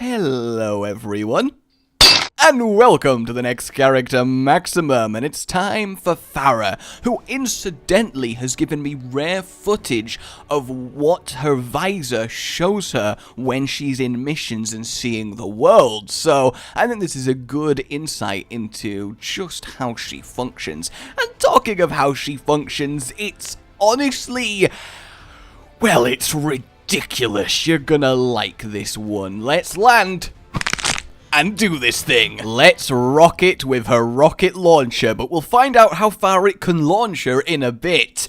Hello everyone, and welcome to the next character maximum, and it's time for Pharah, who incidentally has given me rare footage of what her visor shows her when she's in missions and seeing the world. So I think this is a good insight into just how she functions. And talking of how she functions, it's honestly, well, it's ridiculous. You're gonna like this one. Let's land and do this thing. Let's rock it with her rocket launcher, but we'll find out how far it can launch her in a bit.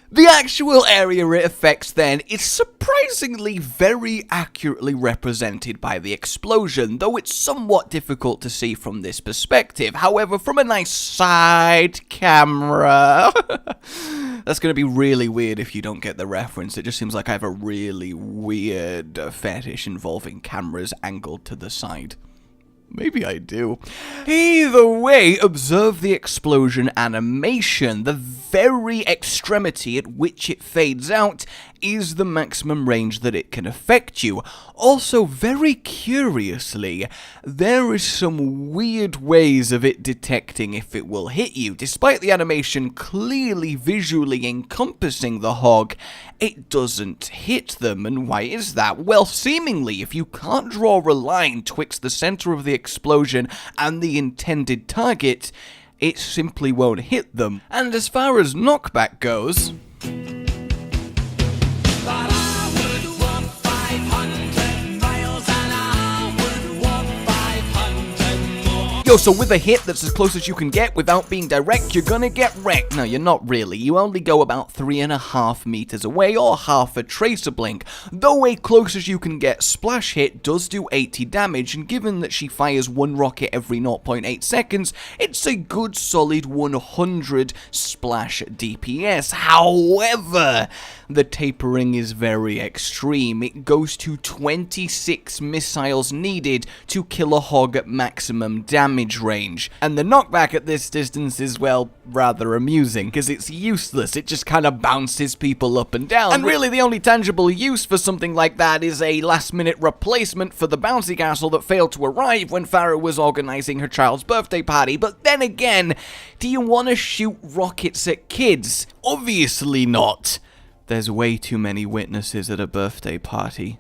The actual area it affects then is surprisingly very accurately represented by the explosion, though it's somewhat difficult to see from this perspective. However, from a nice side camera, that's going to be really weird if you don't get the reference. It just seems like I have a really weird fetish involving cameras angled to the side. Maybe I do. Either way, observe the explosion animation. The very extremity at which it fades out is the maximum range that it can affect you. Also, very curiously, there is some weird ways of it detecting if it will hit you. Despite the animation clearly visually encompassing the hog, it doesn't hit them. And why is that? Well, seemingly, if you can't draw a line twixt the center of the explosion and the intended target, it simply won't hit them. And as far as knockback goes, so with a hit that's as close as you can get without being direct, you're gonna get wrecked. No, you're not really. You only go about 3.5 meters away, or half a tracer blink. Though a close as you can get splash hit does do 80 damage, and given that she fires one rocket every 0.8 seconds, it's a good solid 100 splash DPS. However, the tapering is very extreme. It goes to 26 missiles needed to kill a hog at maximum damage range. And the knockback at this distance is, well, rather amusing, because it's useless. It just kind of bounces people up and down. And really the only tangible use for something like that is a last-minute replacement for the bouncy castle that failed to arrive when Pharah was organizing her child's birthday party. But then again, do you want to shoot rockets at kids? Obviously not. There's way too many witnesses at a birthday party.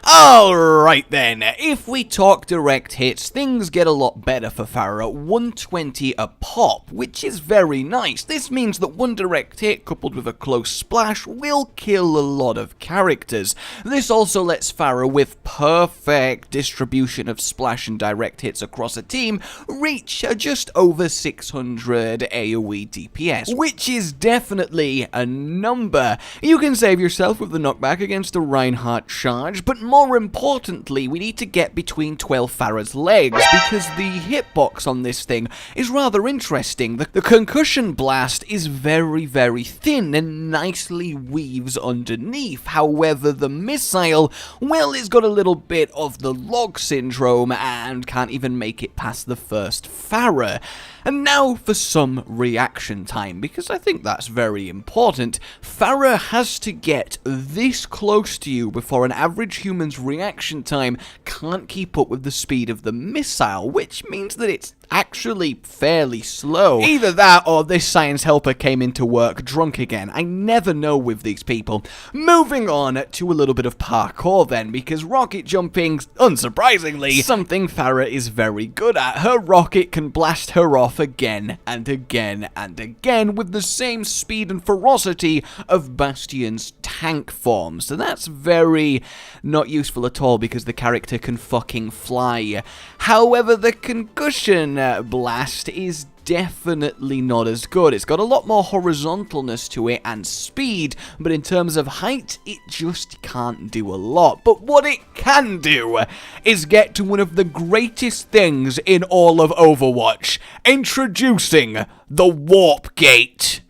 Alright then, if we talk direct hits, things get a lot better for Pharah, 120 a pop, which is very nice. This means that one direct hit coupled with a close splash will kill a lot of characters. This also lets Pharah, with perfect distribution of splash and direct hits across a team, reach just over 600 AoE DPS, which is definitely a number. You can save yourself with the knockback against a Reinhardt charge, but more importantly, we need to get between 12 Pharah's legs, because the hitbox on this thing is rather interesting. The concussion blast is very, very thin and nicely weaves underneath. However, the missile, well, it's got a little bit of the log syndrome and can't even make it past the first Pharah. And now for some reaction time, because I think that's very important. Pharah has to get this close to you before an average human's reaction time can't keep up with the speed of the missile, which means that it's actually fairly slow. Either that or this science helper came into work drunk again. I never know with these people. Moving on to a little bit of parkour then, because rocket jumping, unsurprisingly, something Pharah is very good at. Her rocket can blast her off again and again and again with the same speed and ferocity of Bastion's tank form. So that's very not useful at all because the character can fucking fly. However, the concussion blast is definitely not as good. It's got a lot more horizontalness to it and speed, but in terms of height, it just can't do a lot. But what it can do is get to one of the greatest things in all of Overwatch, introducing the warp gate.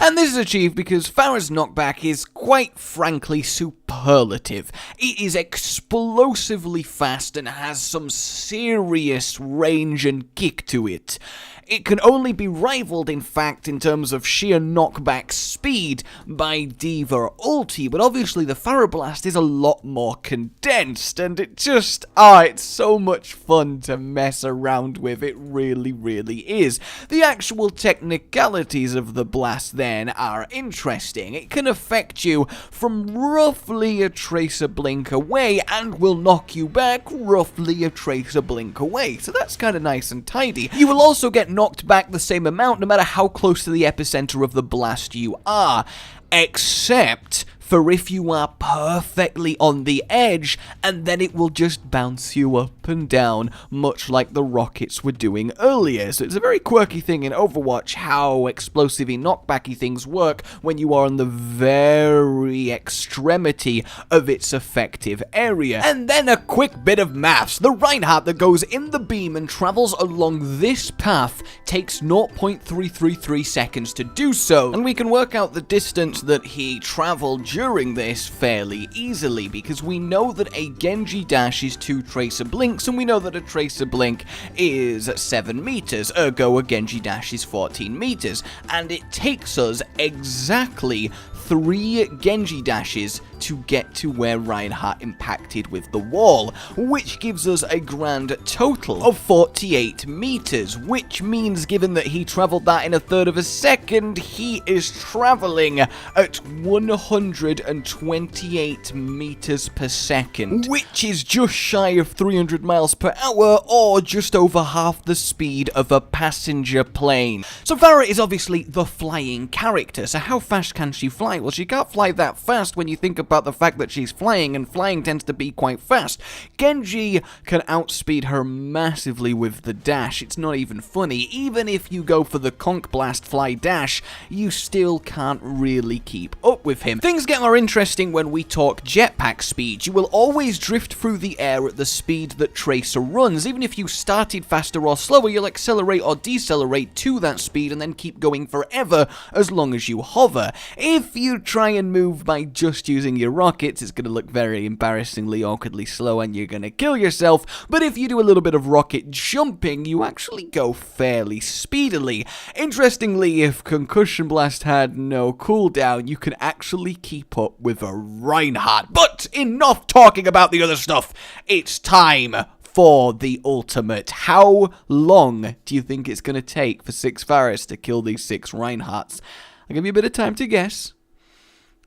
And And this is achieved because Pharah's knockback is quite frankly superlative. It is explosively fast and has some serious range and kick to it. It can only be rivaled, in fact, in terms of sheer knockback speed by D.Va ulti, but obviously the Pharah Blast is a lot more condensed, and it just, it's so much fun to mess around with, it really, really is. The actual technicalities of the blast, then, are interesting. It can affect you from roughly a tracer blink away, and will knock you back roughly a tracer blink away, so that's kind of nice and tidy. You will also get knocked back the same amount no matter how close to the epicenter of the blast you are, except for if you are perfectly on the edge, and then it will just bounce you up and down, much like the rockets were doing earlier. So it's a very quirky thing in Overwatch how explosive-y knockbacky things work when you are on the very extremity of its effective area. And then a quick bit of maths. The Reinhardt that goes in the beam and travels along this path takes 0.333 seconds to do so, and we can work out the distance that he traveled during this fairly easily, because we know that a Genji dash is 2 tracer blinks, and we know that a tracer blink is 7 meters, ergo a Genji dash is 14 meters, and it takes us exactly 3 Genji dashes to get to where Reinhardt impacted with the wall, which gives us a grand total of 48 meters, which means, given that he traveled that in a third of a second, he is traveling at 128 meters per second, which is just shy of 300 miles per hour, or just over half the speed of a passenger plane. So Pharah is obviously the flying character, so how fast can she fly? Well, she can't fly that fast when you think about the fact that she's flying, and flying tends to be quite fast. Genji can outspeed her massively with the dash. It's not even funny. Even if you go for the conk blast fly dash, you still can't really keep up with him. Things get more interesting when we talk jetpack speed. You will always drift through the air at the speed that Tracer runs. Even if you started faster or slower, you'll accelerate or decelerate to that speed and then keep going forever as long as you hover. If you try and move by just using your rockets, it's going to look very embarrassingly awkwardly slow and you're going to kill yourself, but if you do a little bit of rocket jumping, you actually go fairly speedily. Interestingly, if Concussion Blast had no cooldown, you can actually keep up with a Reinhardt. But enough talking about the other stuff, it's time for the ultimate. How long do you think it's going to take for 6 Pharahs to kill these 6 Reinhardts? I'll give you a bit of time to guess.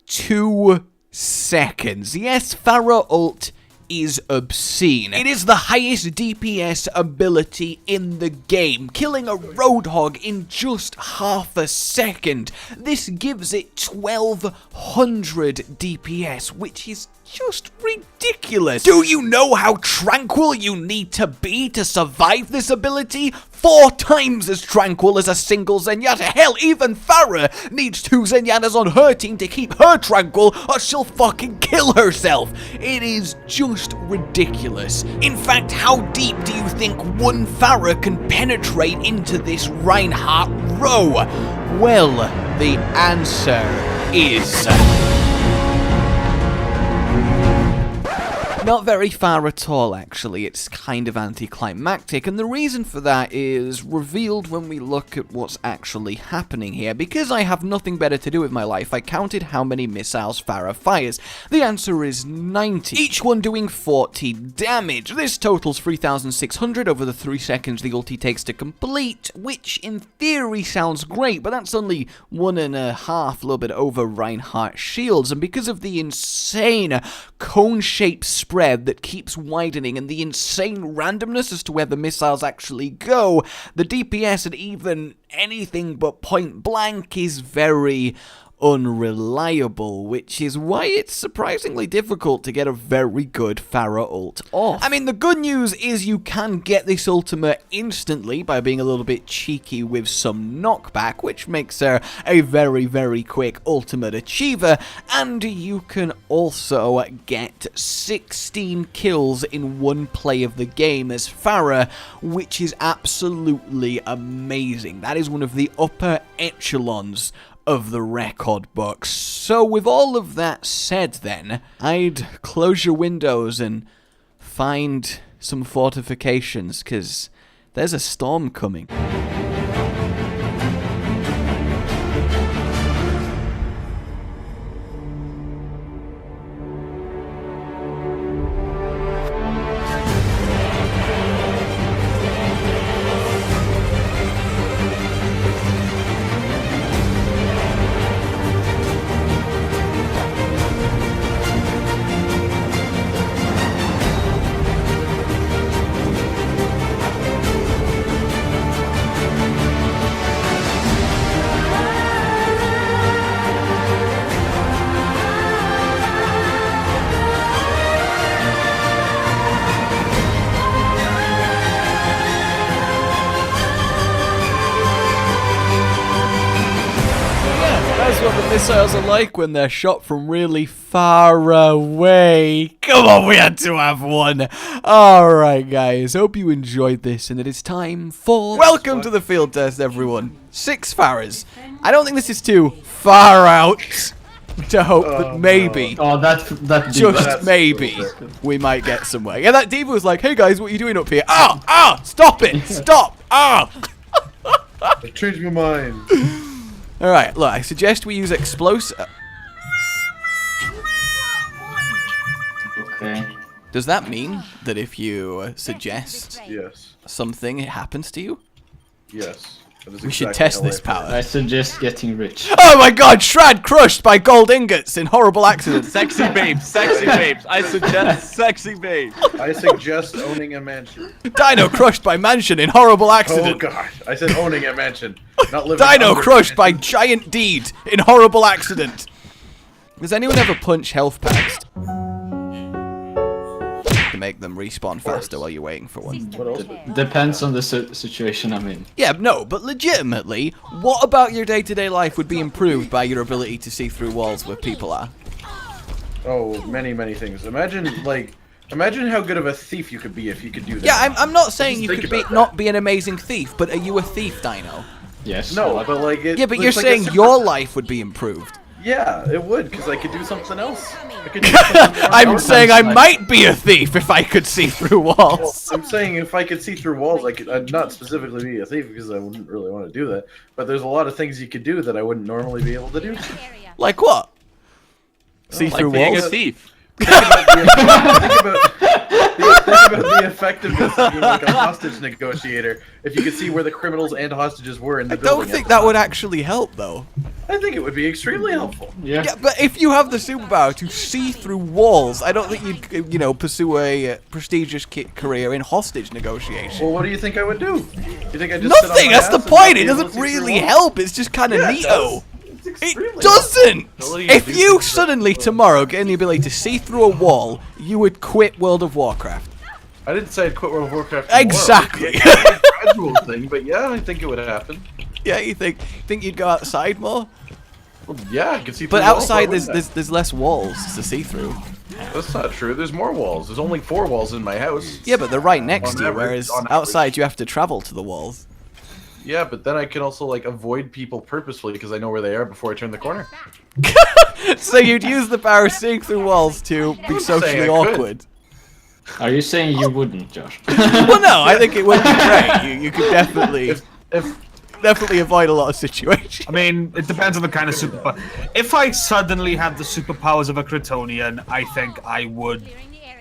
2 seconds. Yes, Pharah ult is obscene. It is the highest DPS ability in the game, killing a Roadhog in just half a second. This gives it 1200 DPS, which is just ridiculous. Do you know how tranquil you need to be to survive this ability? 4 times as tranquil as a single Zenyatta. Hell, even Pharah needs 2 Zenyatas on her team to keep her tranquil, or she'll fucking kill herself. It is just ridiculous. In fact, how deep do you think one Pharah can penetrate into this Reinhardt row? Well, the answer is not very far at all, actually. It's kind of anticlimactic, and the reason for that is revealed when we look at what's actually happening here. Because I have nothing better to do with my life, I counted how many missiles Pharah fires. The answer is 90, each one doing 40 damage. This totals 3,600 over the 3 seconds the ulti takes to complete, which in theory sounds great, but that's only 1.5, a little bit over Reinhardt shields, and because of the insane cone-shaped spread that keeps widening and the insane randomness as to where the missiles actually go, the DPS at even anything but point blank is very unreliable, which is why it's surprisingly difficult to get a very good Pharah ult off. I mean, the good news is you can get this ultimate instantly by being a little bit cheeky with some knockback, which makes her a very, very quick ultimate achiever, and you can also get 16 kills in one play of the game as Pharah, which is absolutely amazing. That is one of the upper echelons of the record books. So with all of that said then, I'd close your windows and find some fortifications, because there's a storm coming. That's what the missiles are like when they're shot from really far away. Come on, we had to have one. Alright guys, hope you enjoyed this and it is time for... Welcome to the field test, everyone. 6 Pharahs. I don't think this is too far out to hope that maybe, just maybe, we might get somewhere. Yeah, that diva was like, hey guys, what are you doing up here? Stop it, stop, I changed my mind. Alright, look, I suggest we use explosive... Okay. Does that mean that if you suggest Yes. something, it happens to you? Yes. We should test this power. I suggest getting rich. Oh my god, Shrad crushed by gold ingots in horrible accidents. Sexy babes, sexy babes. I suggest sexy babes. I suggest owning a mansion. Dino crushed by mansion in horrible Oh accident. god. I said owning a mansion. Not living Dino under crushed a by mansion. giant deed in horrible accident. Does anyone ever punch health packs to make them respawn faster while you're waiting for one? What else? Depends on the situation I'm in. Yeah, no, but legitimately, what about your day-to-day life would be improved by your ability to see through walls where people are? Oh, many, many things. Imagine how good of a thief you could be if you could do that. Yeah, I'm not saying you Think could about not be an amazing thief, but are you a thief, Dino? Yes. No, but like it. Yeah, but it's you're like saying super- your life would be improved. Yeah, it would, because I could do something else. I could do something I'm else. saying I might be a thief if I could see through Well, walls. I'm saying if I could see through walls, I'd not specifically be a thief because I wouldn't really want to do that. But there's a lot of things you could do that I wouldn't normally be able to do. Like what? See through Like being walls? a thief. Think about the effectiveness of being like a hostage negotiator if you could see where the criminals and hostages were in the I building. don't think that would actually help, though. I think it would be extremely helpful. Yeah. Yeah, but if you have the superpower to see through walls, I don't think you'd, pursue a prestigious career in hostage negotiation. Well, what do you think I would do? You think I just sit on Nothing. my That's ass the and point. not It be able to doesn't see through really walls? help. It's just kind of Yeah, it neato. does. It's It extremely doesn't! Ability to If do you things suddenly tomorrow gain the ability to see through a wall, you would quit World of Warcraft. I didn't say I'd quit World of Warcraft tomorrow. Exactly. It's a gradual thing, but yeah, I think it would happen. Yeah, you think you'd go outside more? Well, yeah, I can see. But through walls, outside why wouldn't there's less walls to see through. I? That's not true. There's more walls. There's only 4 walls in my house. Yeah, but they're right next On to you, average- whereas on average. outside you have to travel to the walls. Yeah, but then I can also like avoid people purposefully because I know where they are before I turn the corner. So you'd use the power of seeing through walls to be saying socially I could. awkward. Are you saying you wouldn't, Josh? Well, no, I think it would be great. You could definitely If avoid a lot of situations. I mean, it depends on the kind of superpower. If I suddenly had the superpowers of a Kryptonian, I think I would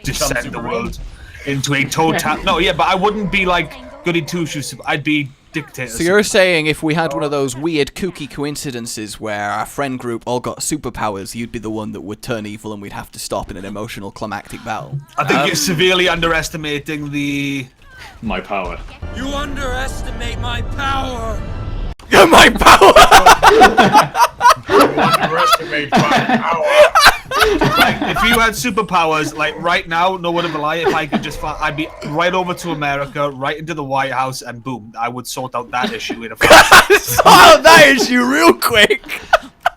descend the world into a total... No, yeah, but I wouldn't be like goody two-shoes. I'd be dictator. So you're saying if we had one of those weird kooky coincidences where our friend group all got superpowers, you'd be the one that would turn evil and we'd have to stop in an emotional climactic battle? I think you're severely underestimating the... My power. You underestimate my power! My power! underestimate my power. Like, if you had superpowers, like right now, no word of a lie, if I could just, I'd be right over to America, right into the White House, and boom, I would sort out that issue in a flash. Solve that issue real quick!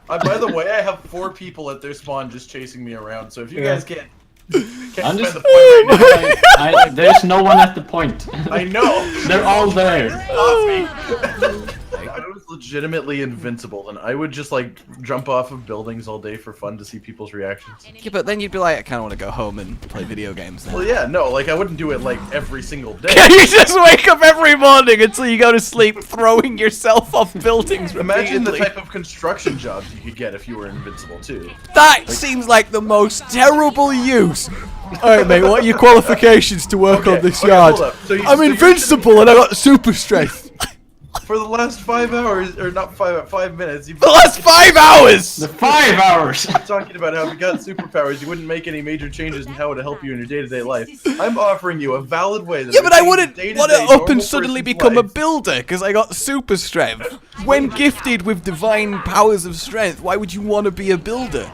By the way, I have 4 people at their spawn just chasing me around. So if you guys can't I'm spend just- the point right now, There's no one at the point. I know. They're all there. I was legitimately invincible, then I would just like jump off of buildings all day for fun to see people's reactions. Yeah, but then you'd be like, I kind of want to go home and play video games now. Well, yeah, no, like I wouldn't do it like every single day. You just wake up every morning until you go to sleep throwing yourself off buildings Imagine the repeatedly. type of construction jobs you could get if you were invincible too. That seems like the most terrible use. Alright, mate, what are your qualifications to work on this yard? hold up. So I'm you're invincible and I got super strength. For the last 5 hours, or not 5 minutes, you've The last 5 hours! The 5 hours! been talking about how if you got superpowers, you wouldn't make any major changes in how it would help you in your day-to-day life. I'm offering you a valid way that Yeah, but I wouldn't day-to-day want to up normal and suddenly person's become a life. builder because I got super strength. When gifted with divine powers of strength, why would you want to be a builder?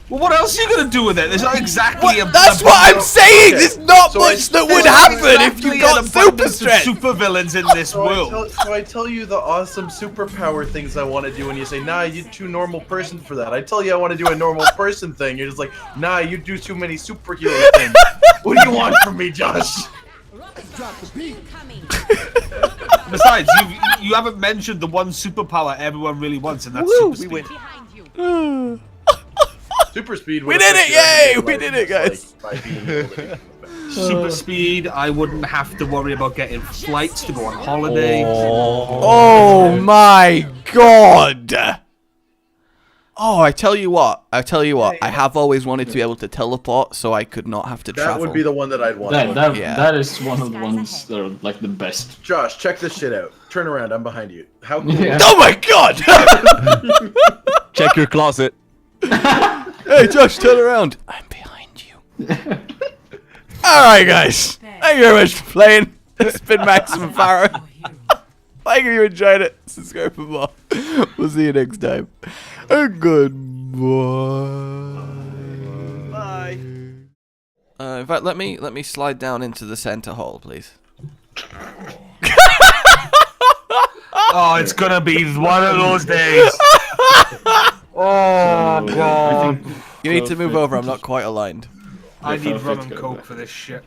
Well, what else are you gonna do with it? There's not exactly What? That's what I'm saying! Okay. There's not So much that would there's happen if exactly you got an super abundance of strength! super villains in this world. So I tell you the awesome superpower things I want to do, and you say, nah, you're too normal person for that. I tell you I want to do a normal person thing. You're just like, nah, you do too many superhero things. What do you want from me, Josh? Besides, you haven't mentioned the one superpower everyone really wants, and that's super speed. Super speed. We did it, yay! We did it, guys. By being able to do Super speed. I wouldn't have to worry about getting flights to go on holiday. Oh my god! Oh, I tell you what, I have always wanted to be able to teleport so I could not have to that travel. would be the one that I'd want. Yeah. That is one of the ones that are like the best. Josh, check this shit out. Turn around, I'm behind you. How cool Yeah. Oh my god! Check your closet. Hey Josh, turn around. I'm behind you. Alright guys, thank you very much for playing. It's been Maximum Pharah. Thank you enjoyed it. Subscribe for more. We'll see you next time. Goodbye. Bye. In fact, let me slide down into the center hall, please. Oh, it's gonna be one of those days. Oh god. You need to move over. I'm not quite aligned. I need rum Perfect, and go coke back. for this shit.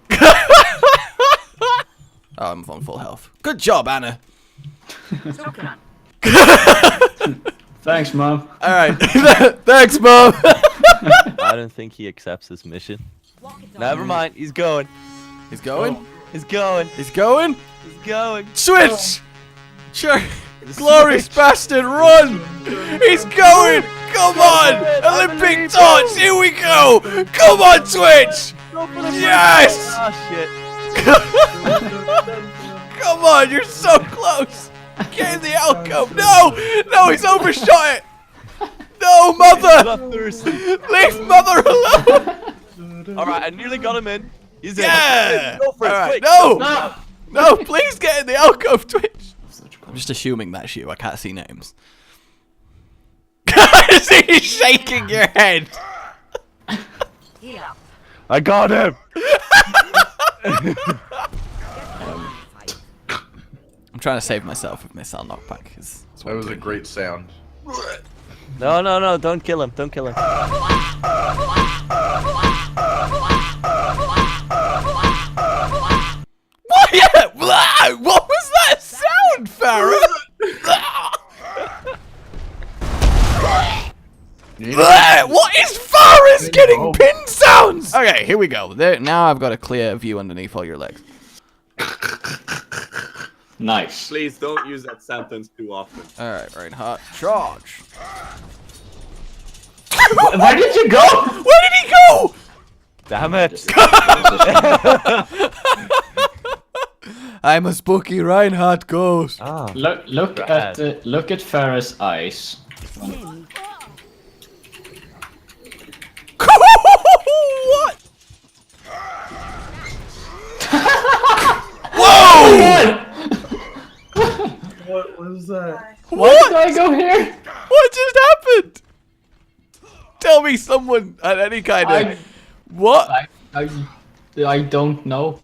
Oh, I'm on full health. Good job, Anna. Thanks, Mom. All right. Thanks, Mom. I don't think he accepts this mission. Never mind. He's going. He's going. He's going. He's going. He's going. Switch. Sure. Glorious bastard, run! He's going! Come on! Olympic torch, here we go! Come on, Twitch! Yes! Oh shit. Come on, you're so close! Get in the outcome! No! No, he's overshot it! No, mother! Not thirsty. Leave mother alone! Alright, I nearly got him in. He's in. Yeah! Go for it, Alright, quick. no! No, please get in the alcove, Twitch! I'm just assuming that's you, I can't see names. He's shaking your head! I got him. I'm trying to save myself with my sound knockback. That was a great sound. No, no, no, don't kill him. Don't kill him. What? Yeah. What was that sound, Pharah? What is Farah's getting pin sounds? Okay, here we go. There, now I've got a clear view underneath all your legs. Nice. Please don't use that sentence too often. All right, Reinhardt, charge. Where did you go? Where did he go? Damn it. I'm a spooky Reinhardt ghost. Ah. Look at Farah's eyes. What? Whoa! What was that? Why did I go here? What just happened? Tell me someone at any kind of... What? I don't know.